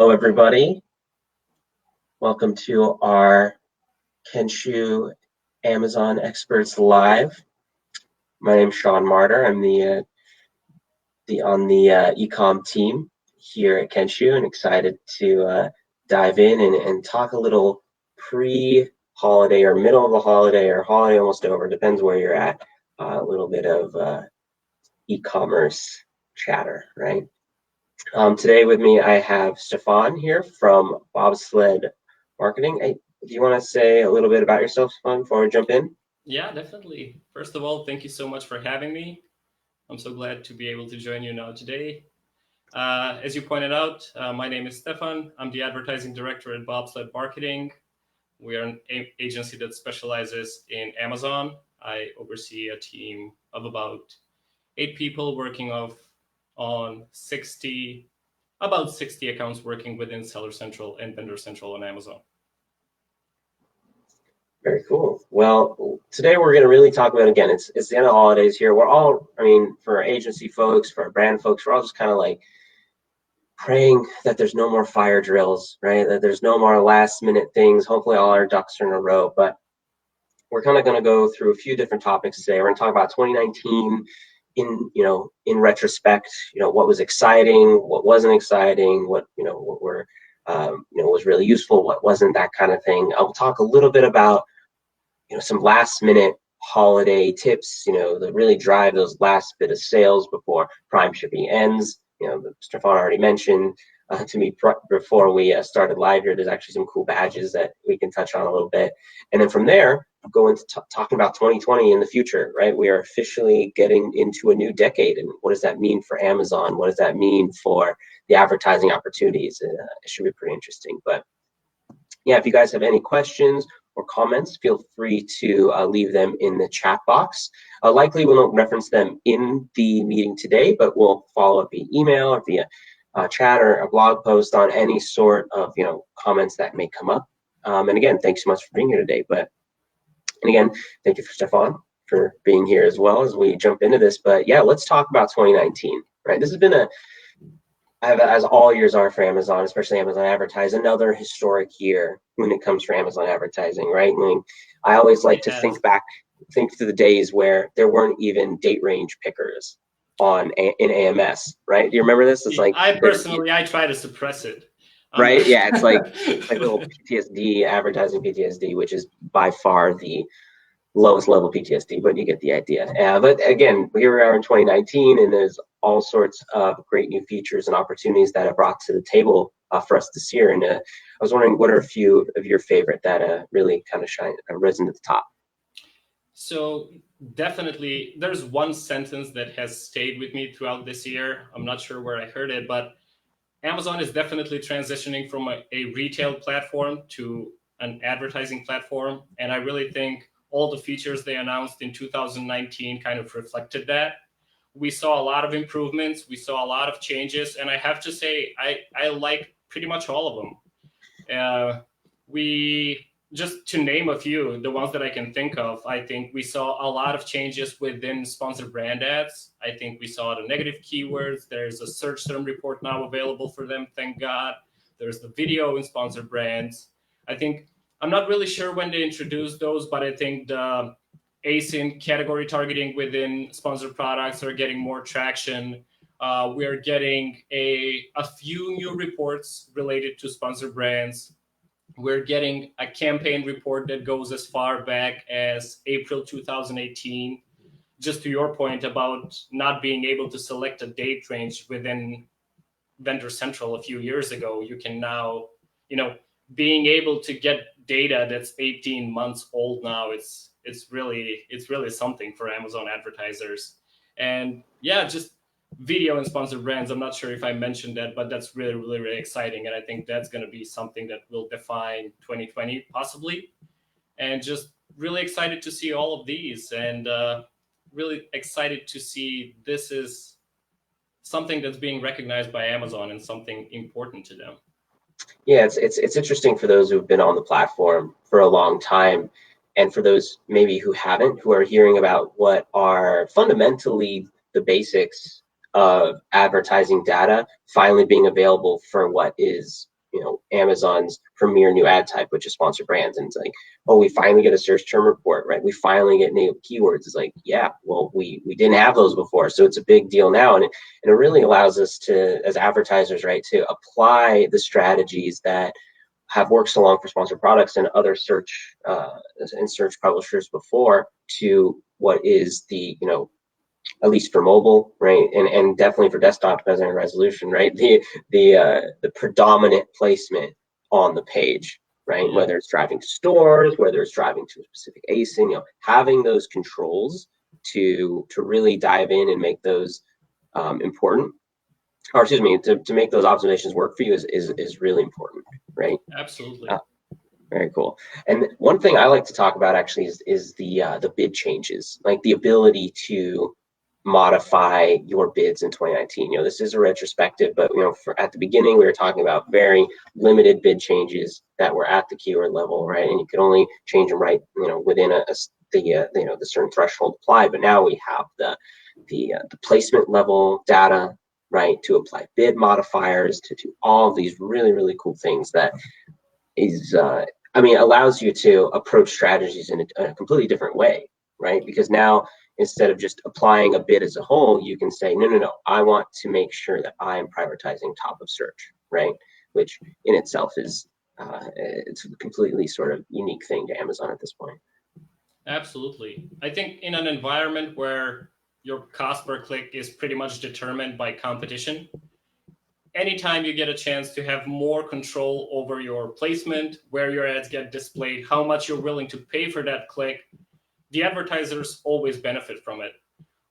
Hello, everybody. Welcome to our Kenshu Amazon Experts Live. My name is Sean Martyr. I'm the ecom team here at Kenshu, and excited to dive in and talk a little pre-holiday or middle of the holiday or holiday almost over, depends where you're at. A little bit of e-commerce chatter, right? Today with me, I have Stefan here from Bobsled Marketing. Hey, do you want to say a little bit about yourself, Stefan, before we jump in? Yeah, definitely. First of all, thank you so much for having me. I'm so glad to be able to join you now today. As you pointed out, my name is Stefan. I'm the advertising director at Bobsled Marketing. We are an agency that specializes in Amazon. I oversee a team of about 8 people working on about 60 accounts working within Seller Central and Vendor Central on Amazon. Very cool. Well, today we're going to really talk about, again, it's the end of the holidays here. We're all, I mean, for agency folks, for brand folks, we're all just kind of like praying that there's no more fire drills, right? That there's no more last minute things. Hopefully all our ducks are in a row. But we're kind of going to go through a few different topics today. We're going to talk about 2019 in retrospect, what was exciting, what wasn't exciting, what were was really useful, what wasn't, that kind of thing. I'll talk a little bit about some last minute holiday tips, that really drive those last bit of sales before Prime shipping ends. Stefan already mentioned to me before we started live here, there's actually some cool badges that we can touch on a little bit. And then from there, go into talking about 2020 in the future, right? We are officially getting into a new decade. And what does that mean for Amazon? What does that mean for the advertising opportunities? It should be pretty interesting. But yeah, if you guys have any questions or comments, feel free to leave them in the chat box. Likely we won't reference them in the meeting today, but we'll follow up via email or via chat or a blog post on any sort of comments that may come up. And again, thanks so much for being here today. And again, thank you for Stefan for being here as well as we jump into this. But yeah, let's talk about 2019. Right, this has been as all years are for Amazon, especially Amazon Advertise, another historic year when it comes for Amazon advertising, right? I always like to think to the days where there weren't even date range pickers in AMS, right? Do you remember this? It's like I try to suppress it. Right? Yeah, it's like little PTSD, advertising PTSD, which is by far the lowest level PTSD, but you get the idea. But again, here we are in 2019, and there's all sorts of great new features and opportunities that are brought to the table for us this year. And I was wondering, what are a few of your favorite that really kind of risen to the top? So definitely, there's one sentence that has stayed with me throughout this year. I'm not sure where I heard it, but Amazon is definitely transitioning from a retail platform to an advertising platform. And I really think all the features they announced in 2019 kind of reflected that. We saw a lot of improvements. We saw a lot of changes. And I have to say, I like pretty much all of them. We just to name a few, the ones that I can think of, I think we saw a lot of changes within sponsored brand ads. I think we saw the negative keywords. There's a search term report now available for them, thank God. There's the video in sponsored brands. I'm not really sure when they introduced those, but I think the ASIN category targeting within sponsored products are getting more traction. We are getting a few new reports related to sponsored brands. We're getting a campaign report that goes as far back as April 2018. Just to your point about not being able to select a date range within Vendor Central a few years ago, you can now, being able to get data that's 18 months old now, it's really something for Amazon advertisers. And yeah, just video and sponsored brands. I'm not sure if I mentioned that, but that's really, really, really exciting. And I think that's going to be something that will define 2020 possibly. And just really excited to see all of these, and really excited to see this is something that's being recognized by Amazon and something important to them. Yeah, it's interesting for those who've been on the platform for a long time, and for those maybe who haven't, who are hearing about what are fundamentally the basics of advertising data finally being available for what is, you know, Amazon's premier new ad type, which is sponsored brands. And it's like, oh, we finally get a search term report, right? We finally get native keywords. It's like, yeah, well, we didn't have those before. So it's a big deal now. And it really allows us to, as advertisers, right, to apply the strategies that have worked so long for sponsored products and other search and search publishers before to what is the, you know, at least for mobile, right, and definitely for desktop depends on your resolution, right, the predominant placement on the page, right, whether it's driving to stores, whether it's driving to a specific ASIN, you know, having those controls to really dive in and make those important, or excuse me, to make those observations work for you is really important, right? Absolutely. Very cool. And one thing I like to talk about actually is the bid changes, like the ability to modify your bids in 2019. You know, this is a retrospective, but you know, at the beginning we were talking about very limited bid changes that were at the keyword level, right? And you could only change them right, you know, within the certain threshold applied. But now we have the placement level data, right, to apply bid modifiers, to do all of these really cool things that is allows you to approach strategies in a completely different way, right? Because now instead of just applying a bid as a whole, you can say, no, I want to make sure that I am prioritizing top of search, right? Which in itself is it's a completely sort of unique thing to Amazon at this point. Absolutely. I think in an environment where your cost per click is pretty much determined by competition, anytime you get a chance to have more control over your placement, where your ads get displayed, how much you're willing to pay for that click, the advertisers always benefit from it.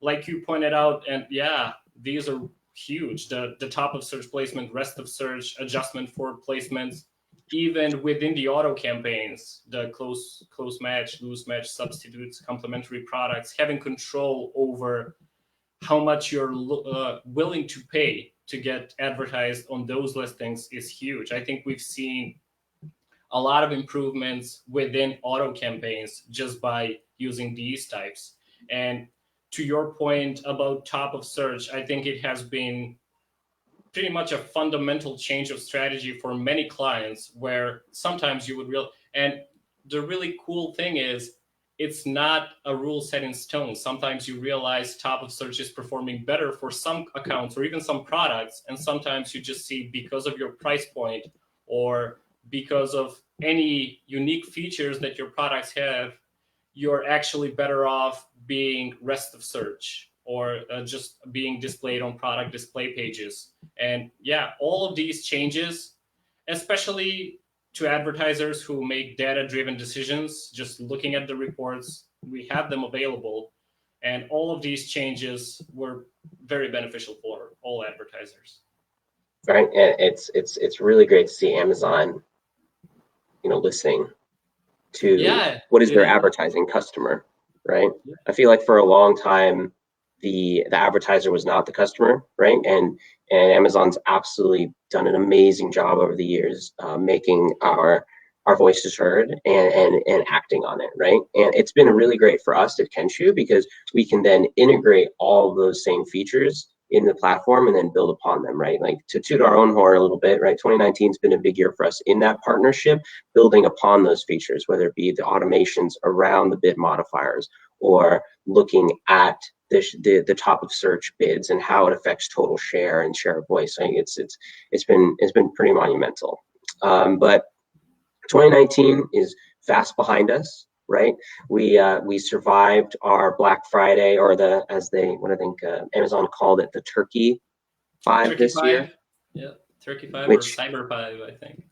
Like you pointed out, and yeah, these are huge. The top of search placement, rest of search, adjustment for placements, even within the auto campaigns, the close match, loose match, substitutes, complementary products, having control over how much you're willing to pay to get advertised on those listings is huge. I think we've seen a lot of improvements within auto campaigns just by using these types. And to your point about top of search, I think it has been pretty much a fundamental change of strategy for many clients, where sometimes you would and the really cool thing is it's not a rule set in stone. Sometimes you realize top of search is performing better for some accounts or even some products, and sometimes you just see because of your price point or because of any unique features that your products have, you're actually better off being rest of search or just being displayed on product display pages. And yeah, all of these changes, especially to advertisers who make data-driven decisions, just looking at the reports, we have them available. And all of these changes were very beneficial for all advertisers. Right, and it's really great to see Amazon, you know, listening to what is their advertising customer, right? Yeah. I feel like for a long time, the advertiser was not the customer, right? And Amazon's absolutely done an amazing job over the years making our voices heard and acting on it, right? And it's been really great for us at Kenshu because we can then integrate all of those same features in the platform and then build upon them, right? Like to toot our own horn a little bit, right? 2019 has been a big year for us in that partnership, building upon those features, whether it be the automations around the bid modifiers or looking at the top of search bids and how it affects total share and share of voice. I think it's been pretty monumental. But 2019 is fast behind us, right? We survived our Black Friday, or Amazon called it, the Turkey 5 this year. Yeah, Turkey 5 or Cyber 5, I think.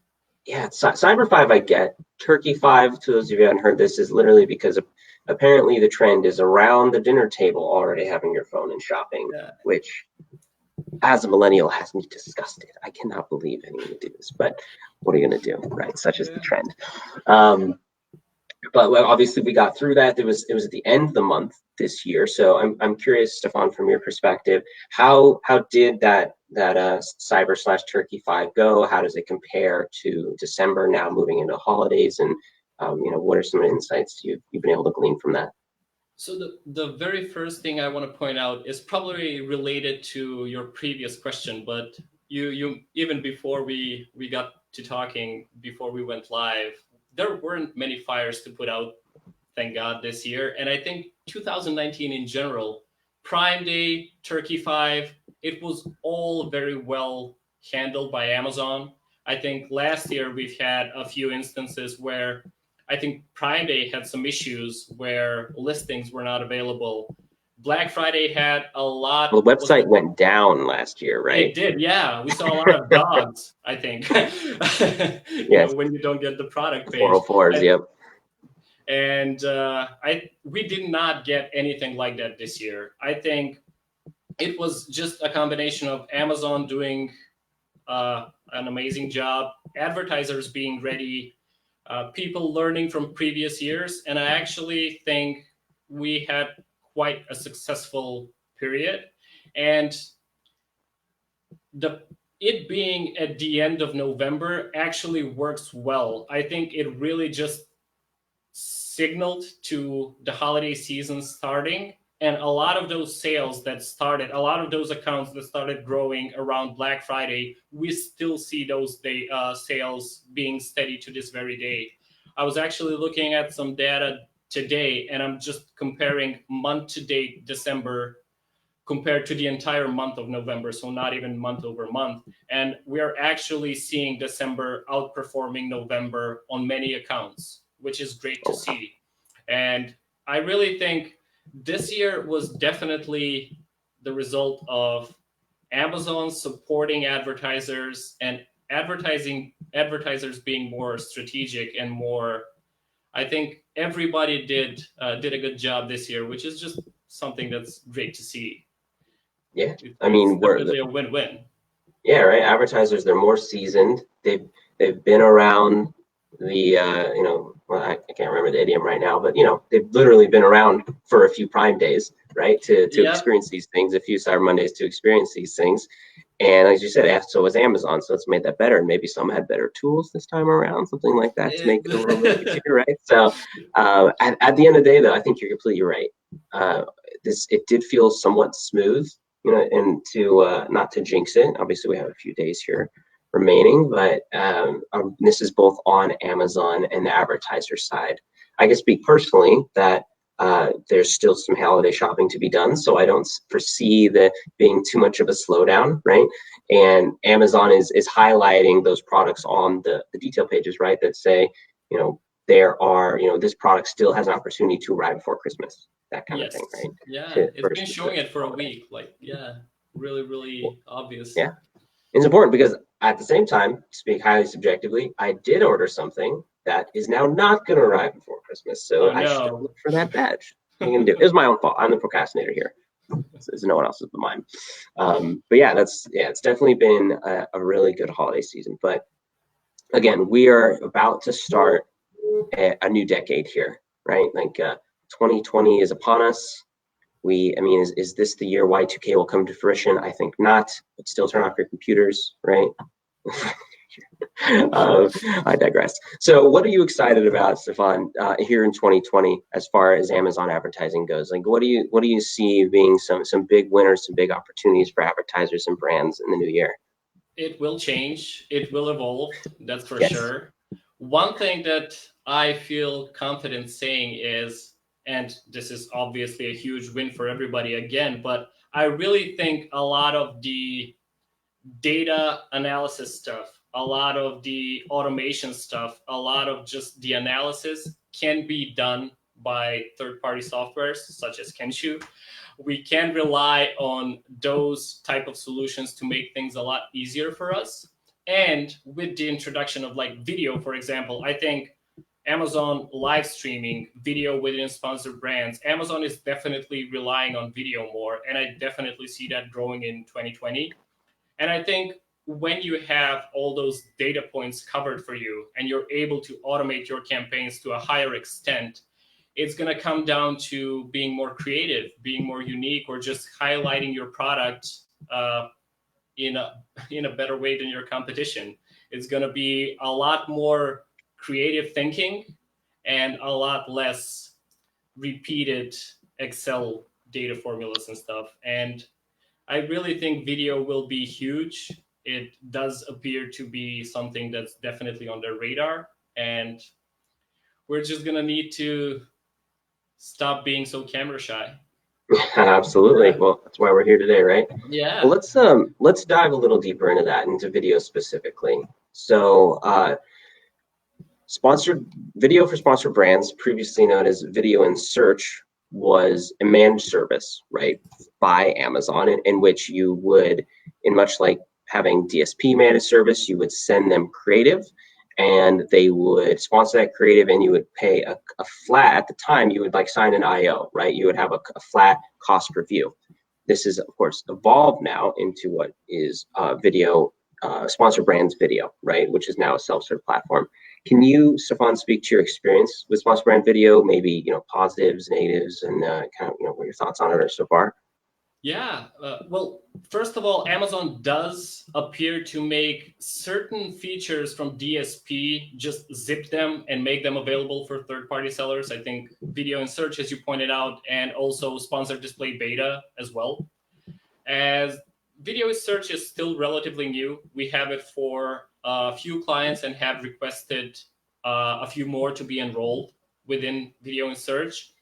Yeah, Cyber 5 I get. Turkey 5, to those of you who haven't heard this, is literally because apparently the trend is around the dinner table already having your phone and shopping, which as a millennial has me disgusted. I cannot believe anyone would do this, but what are you going to do, right? Such is the trend. But obviously we got through that. It was at the end of the month this year. So I'm curious, Stefan, from your perspective, how did that Cyber/Turkey 5 go? How does it compare to December now moving into holidays? And what are some insights you've been able to glean from that? So the very first thing I want to point out is probably related to your previous question, but you even before we got to talking, before we went live, there weren't many fires to put out, thank God, this year. And I think 2019 in general, Prime Day, Turkey 5, it was all very well handled by Amazon. I think last year we've had a few instances where I think Prime Day had some issues where listings were not available. Black Friday had a lot. Well, the website went down last year, right? It did, yeah. We saw a lot of dogs, I think. Yes, When you don't get the product page. 404s, yep. And we did not get anything like that this year. I think it was just a combination of Amazon doing an amazing job, advertisers being ready, people learning from previous years, and I actually think we had quite a successful period. And it being at the end of November actually works well. I think it really just signaled to the holiday season starting, and a lot of those sales that started, a lot of those accounts that started growing around Black Friday, we still see those sales being steady to this very day. I was actually looking at some data today, and I'm just comparing month to date December compared to the entire month of November, so not even month over month. And we're actually seeing December outperforming November on many accounts, which is great to see. And I really think this year was definitely the result of Amazon supporting advertisers and advertisers being more strategic and more. I think everybody did a good job this year, which is just something that's great to see. Yeah, I mean, we're definitely a win-win. Yeah, right. Advertisers, they're more seasoned. They've been around the well, I can't remember the idiom right now, but they've literally been around for a few Prime days, right, to experience these things, a few Cyber Mondays to experience these things. And as you said, so was Amazon, so it's made that better. And maybe some had better tools this time around, something like that, to make it a little bit easier, right? So at the end of the day, though, I think you're completely right. It did feel somewhat smooth, and to not to jinx it. Obviously, we have a few days here remaining, but this is both on Amazon and the advertiser side. I can speak personally that there's still some holiday shopping to be done, so I don't foresee there being too much of a slowdown, right? And Amazon is highlighting those products on the detail pages, right, that say, there are, this product still has an opportunity to arrive before Christmas, that kind of thing, right? Yeah, it's been showing it for a week, really, really obvious. Yeah, it's important because at the same time, to speak highly subjectively, I did order something that is now not going to arrive before Christmas, so I should look for that badge. What are you gonna do? It was my own fault. I'm the procrastinator here. It's no one else's but mine. But yeah, it's definitely been a really good holiday season. But again, we are about to start a new decade here, right? 2020 is upon us. Is this the year Y2K will come to fruition? I think not, but still turn off your computers, right? I digress. So what are you excited about, Stefan, here in 2020 as far as Amazon advertising goes? What do you see being some big winners, some big opportunities for advertisers and brands in the new year? It will change. It will evolve. That's for sure. One thing that I feel confident saying is, and this is obviously a huge win for everybody again, but I really think a lot of the data analysis stuff, a lot of the automation stuff, a lot of just the analysis can be done by third-party softwares such as Kenshu. We can rely on those type of solutions to make things a lot easier for us. And with the introduction of video, for example, I think Amazon live streaming video within sponsored brands, Amazon is definitely relying on video more. And I definitely see that growing in 2020. And I think when you have all those data points covered for you and you're able to automate your campaigns to a higher extent, it's going to come down to being more creative, being more unique, or just highlighting your product in a better way than your competition. It's going to be a lot more creative thinking and a lot less repeated Excel data formulas and stuff. And I really think video will be huge. It does appear to be something that's definitely on their radar, and we're just gonna need to stop being so camera shy. Absolutely. Well, that's why we're here today, right? Well, Yeah. let's dive a little deeper into that, into video specifically. So, sponsored video for sponsored brands, previously known as video in search, was a managed service, right, by Amazon, in which you would, in much like having DSP managed service, you would send them creative and they would sponsor that creative, and you would pay a flat, at the time you would like sign an IO, right? You would have a flat cost per view. This is of course evolved now into what is video, sponsored brands video, right, which is now a self-serve platform. Can you, Stefan, speak to your experience with sponsor brand video, maybe, positives, negatives, and kind of, what your thoughts on it are so far? Yeah. Well, first of all, Amazon does appear to make certain features from DSP, just zip them and make them available for third-party sellers. I think video in search, as you pointed out, and also sponsored display beta as well. As video in search is still relatively new, we have it for a few clients and have requested a few more to be enrolled within video in search.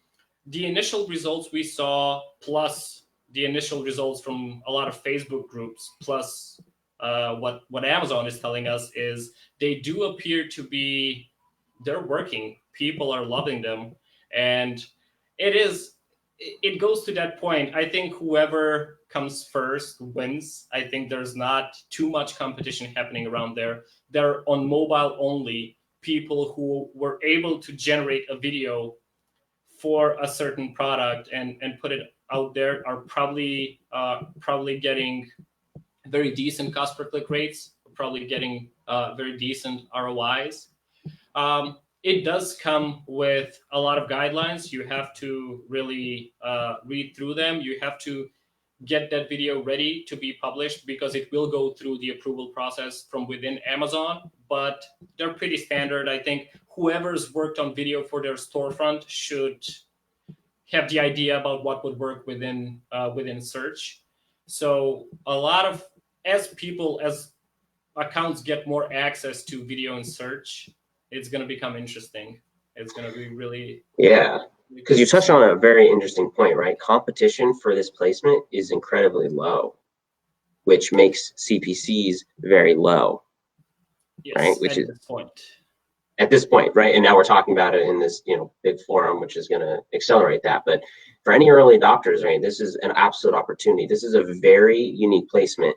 The initial results we saw, plus the initial results from a lot of Facebook groups, plus what Amazon is telling us, is they do appear to be, they're working. People are loving them, and it goes to that point. I think whoever comes first wins. I think there's not too much competition happening around there. They're on mobile only. People who were able to generate a video for a certain product and put it out there are probably getting very decent cost per click rates, probably getting very decent ROIs. It does come with a lot of guidelines. You have to really read through them. You have to get that video ready to be published because it will go through the approval process from within Amazon, but they're pretty standard. I think whoever's worked on video for their storefront should have the idea about what would work within search. So a lot of, as accounts get more access to video and search, it's going to become interesting. It's going to be really, Yeah, because you touched on a very interesting point, right? Competition for this placement is incredibly low, which makes CPCs very low, right? yes, Which is at this point. at this point, right? And now we're talking about it in this, big forum, which is going to accelerate that. But for any early adopters, right, this is an absolute opportunity. This is a very unique placement.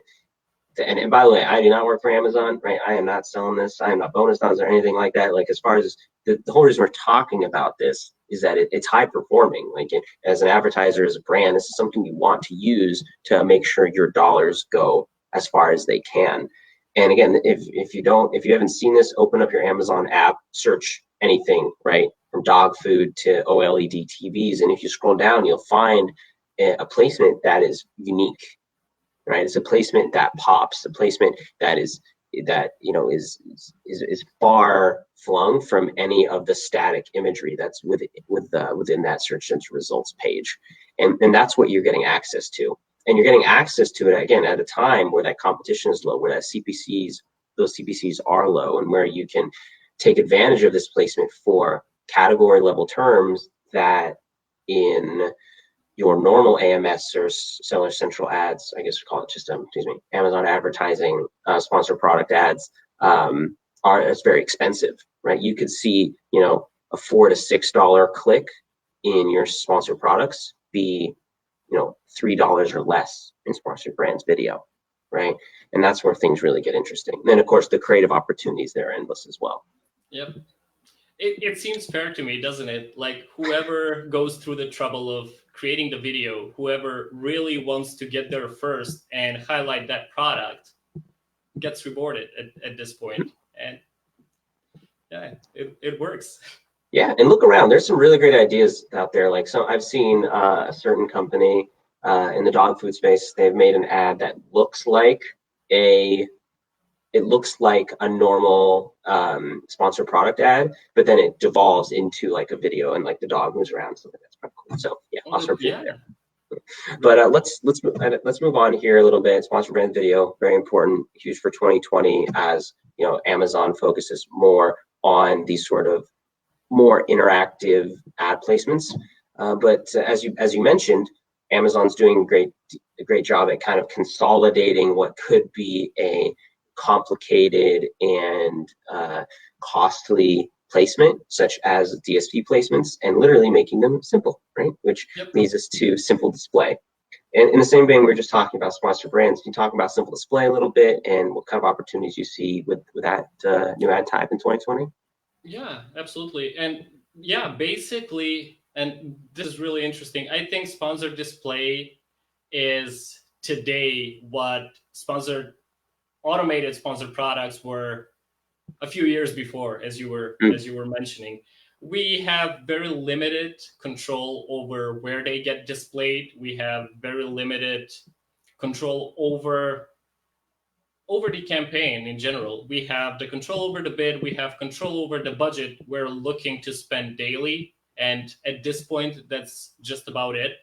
And by the way, I do not work for Amazon, right? I am not selling this. I am not bonus dollars or anything like that. Like, as far as the whole reason we're talking about this is that it's high performing. Like, as an advertiser, as a brand, this is something you want to use to make sure your dollars go as far as they can. And again, if you haven't seen this, open up your Amazon app, search anything, right, from dog food to OLED TVs, and if you scroll down, you'll find a placement that is unique, right? It's a placement that pops, a placement that is far flung from any of the static imagery that's within that search engine results page, and that's what you're getting access to. And you're getting access to it again at a time where that competition is low, where those CPCs are low, and where you can take advantage of this placement for category level terms that in your normal AMS or Seller Central ads, I guess we call it just Amazon advertising, sponsored product ads, it's very expensive, right? You could see, a $4 to $6 click in your sponsored products be, $3 or less in sponsored brands video, right? And that's where things really get interesting. And then of course the creative opportunities there are endless as well. Yep. It seems fair to me, doesn't it? Like, whoever goes through the trouble of creating the video, whoever really wants to get there first and highlight that product, gets rewarded at this point. And yeah, it works. Yeah, and look around. There's some really great ideas out there. Like, so I've seen a certain company in the dog food space. They've made an ad that looks like a normal sponsored product ad, but then it devolves into like a video and like the dog moves around, something that's Cool. So yeah, Oh, I'll start yeah. there. But let's move on here a little bit. Sponsor brand video, very important, huge for 2020, as Amazon focuses more on these sort of more interactive ad placements. But as you mentioned, Amazon's doing a great job at kind of consolidating what could be a complicated and costly placement, such as DSP placements, and literally making them simple, right? Which Yep. leads us to simple display. And in the same vein, we are just talking about sponsored brands. Can you talk about simple display a little bit and what kind of opportunities you see with that new ad type in 2020? Yeah, absolutely. And yeah, basically, and this is really interesting. I think sponsored display is today what automated sponsored products were a few years before, as you were mentioning. We have very limited control over where they get displayed. We have very limited control over the campaign in general. We have the control over the bid, we have control over the budget we're looking to spend daily. And at this point, that's just about it.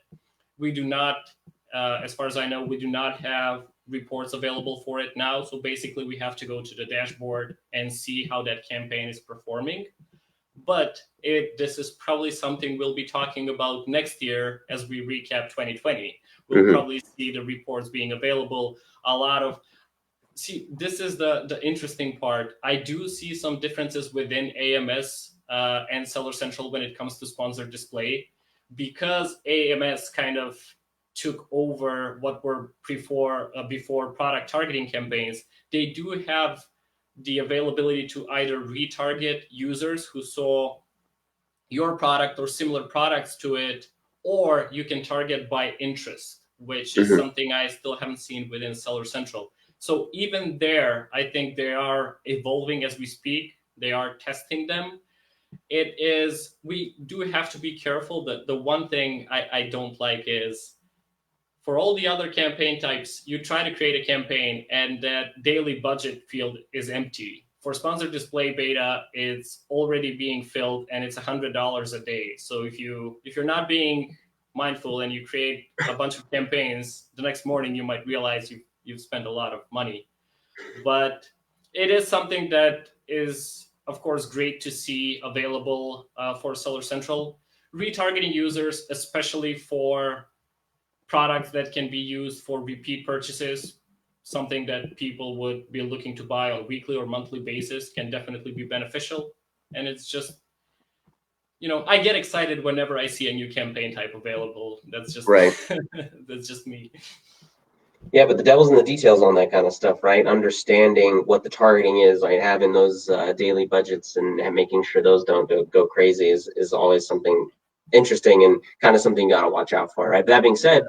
We do not, as far as I know, we do not have reports available for it now. So basically, we have to go to the dashboard and see how that campaign is performing. But this is probably something we'll be talking about next year as we recap 2020. We'll probably see the reports being available. This is the interesting part. I do see some differences within AMS and Seller Central when it comes to sponsored display, because AMS kind of took over what were before product targeting campaigns. They do have the availability to either retarget users who saw your product or similar products to it, or you can target by interest, which is something I still haven't seen within Seller Central. So even there, I think they are evolving as we speak. They are testing them. We do have to be careful. That the one thing I don't like is, for all the other campaign types, you try to create a campaign and that daily budget field is empty. For sponsored display beta, it's already being filled and it's $100 a day. So if you're not being mindful and you create a bunch of campaigns, the next morning you might realize you've spent a lot of money. But it is something that is, of course, great to see available for Seller Central. Retargeting users, especially for products that can be used for repeat purchases, something that people would be looking to buy on a weekly or monthly basis, can definitely be beneficial. And it's just, I get excited whenever I see a new campaign type available. That's just right. That's just me. Yeah, but the devil's in the details on that kind of stuff, right? Understanding what the targeting is, like having those daily budgets and making sure those don't go crazy is always something interesting and kind of something you got to watch out for, right? But that being said,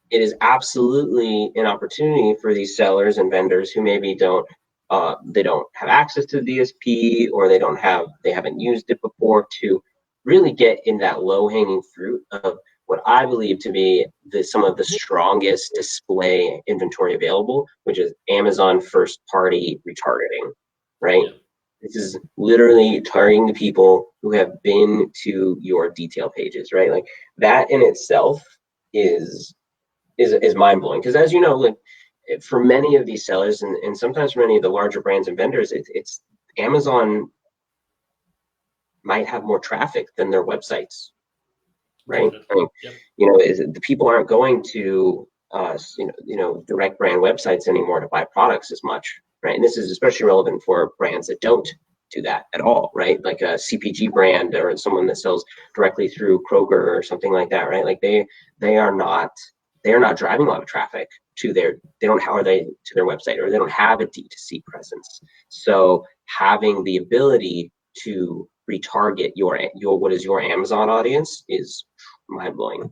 it is absolutely an opportunity for these sellers and vendors who maybe don't have access to the DSP, or they haven't used it before, to really get in that low-hanging fruit of what I believe to be some of the strongest display inventory available, which is Amazon first-party retargeting, right? Yeah. This is literally targeting the people who have been to your detail pages, right? Like that in itself is mind-blowing, because as you know, like for many of these sellers and sometimes for many of the larger brands and vendors, it's Amazon might have more traffic than their websites, right? I mean, yep. The people aren't going to direct brand websites anymore to buy products as much, right? And this is especially relevant for brands that don't do that at all, right? Like a CPG brand or someone that sells directly through Kroger or something like that, right? Like they are not driving a lot of traffic to their website, or they don't have a D2C presence. So having the ability to retarget your what is your Amazon audience is mind-blowing,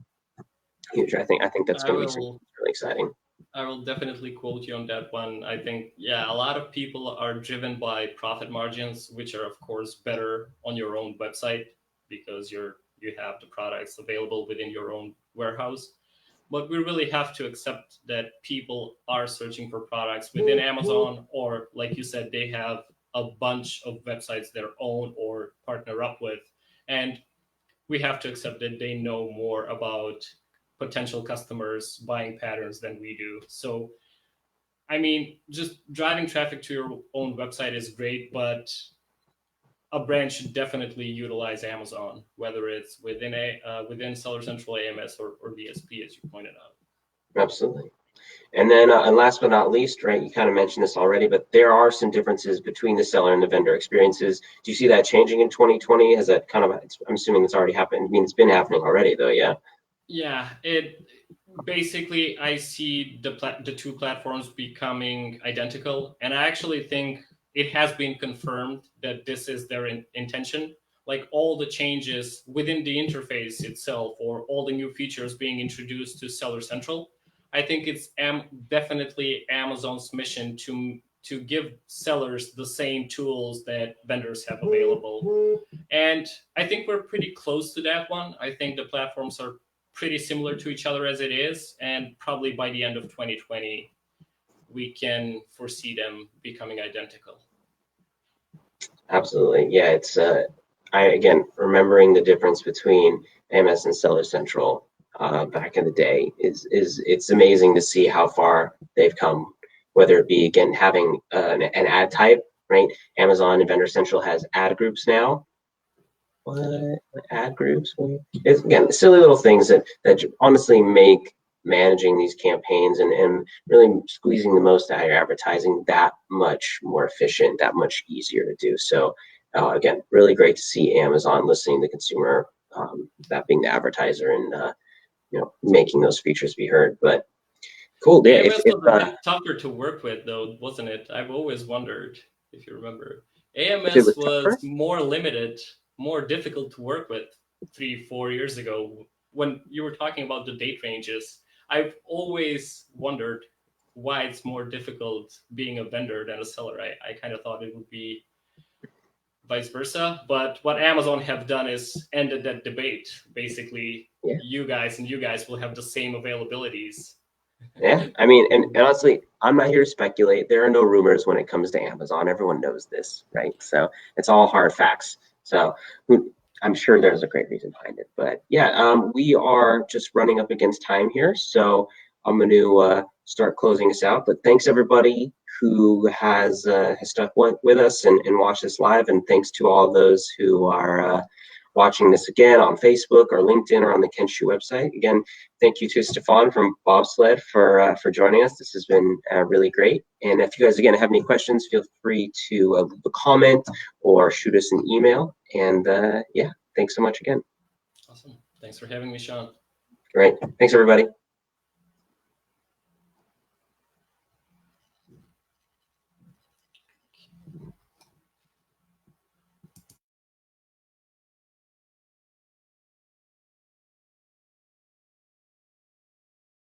huge. I think that's going to be really exciting. I will definitely quote you on that one. I think, a lot of people are driven by profit margins, which are of course better on your own website because you have the products available within your own warehouse. But we really have to accept that people are searching for products within Amazon, or like you said, they have a bunch of websites their own or partner up with. And we have to accept that they know more about potential customers' buying patterns than we do. So, I mean, just driving traffic to your own website is great, but a brand should definitely utilize Amazon, whether it's within Seller Central AMS or DSP, as you pointed out. Absolutely. And then, and last but not least, right, you kind of mentioned this already, but there are some differences between the seller and the vendor experiences. Do you see that changing in 2020? Has that kind of, I'm assuming it's already happened. I mean, it's been happening already, though, yeah. Yeah, it basically, I see the two platforms becoming identical, and I actually think it has been confirmed that this is their intention. Like all the changes within the interface itself, or all the new features being introduced to Seller Central, I think it's definitely Amazon's mission to give sellers the same tools that vendors have available. And I think we're pretty close to that one. I think the platforms are pretty similar to each other as it is, and probably by the end of 2020 we can foresee them becoming identical. Absolutely. Yeah, it's again, remembering the difference between AMS and Seller Central back in the day is it's amazing to see how far they've come, whether it be, again, having an ad type, right? Amazon and Vendor Central has ad groups now. What ad groups? It's, again, silly little things that honestly make managing these campaigns and really squeezing the most out of your advertising that much more efficient, that much easier to do. So again, really great to see Amazon listening to the consumer, that being the advertiser, and making those features be heard. But cool. Yeah. AMS was a bit tougher to work with, though, wasn't it? I've always wondered, if you remember. If it AMS was was tougher, more limited, more difficult to work with 3-4 years ago. When you were talking about the date ranges, I've always wondered why it's more difficult being a vendor than a seller. I kind of thought it would be vice versa. But what Amazon have done is ended that debate. Basically, yeah. you guys will have the same availabilities. Yeah, I mean, and honestly, I'm not here to speculate. There are no rumors when it comes to Amazon. Everyone knows this, right? So it's all hard facts. So I'm sure there's a great reason behind it. But yeah, we are just running up against time here. So I'm going to start closing us out. But thanks everybody who has stuck with us and watched this live. And thanks to all those who are watching this again on Facebook or LinkedIn or on the Kenshu website. Again, thank you to Stefan from Bobsled for joining us. This has been really great. And if you guys, again, have any questions, feel free to leave a comment or shoot us an email. And yeah, thanks so much again. Awesome. Thanks for having me, Sean. Great. Thanks, everybody.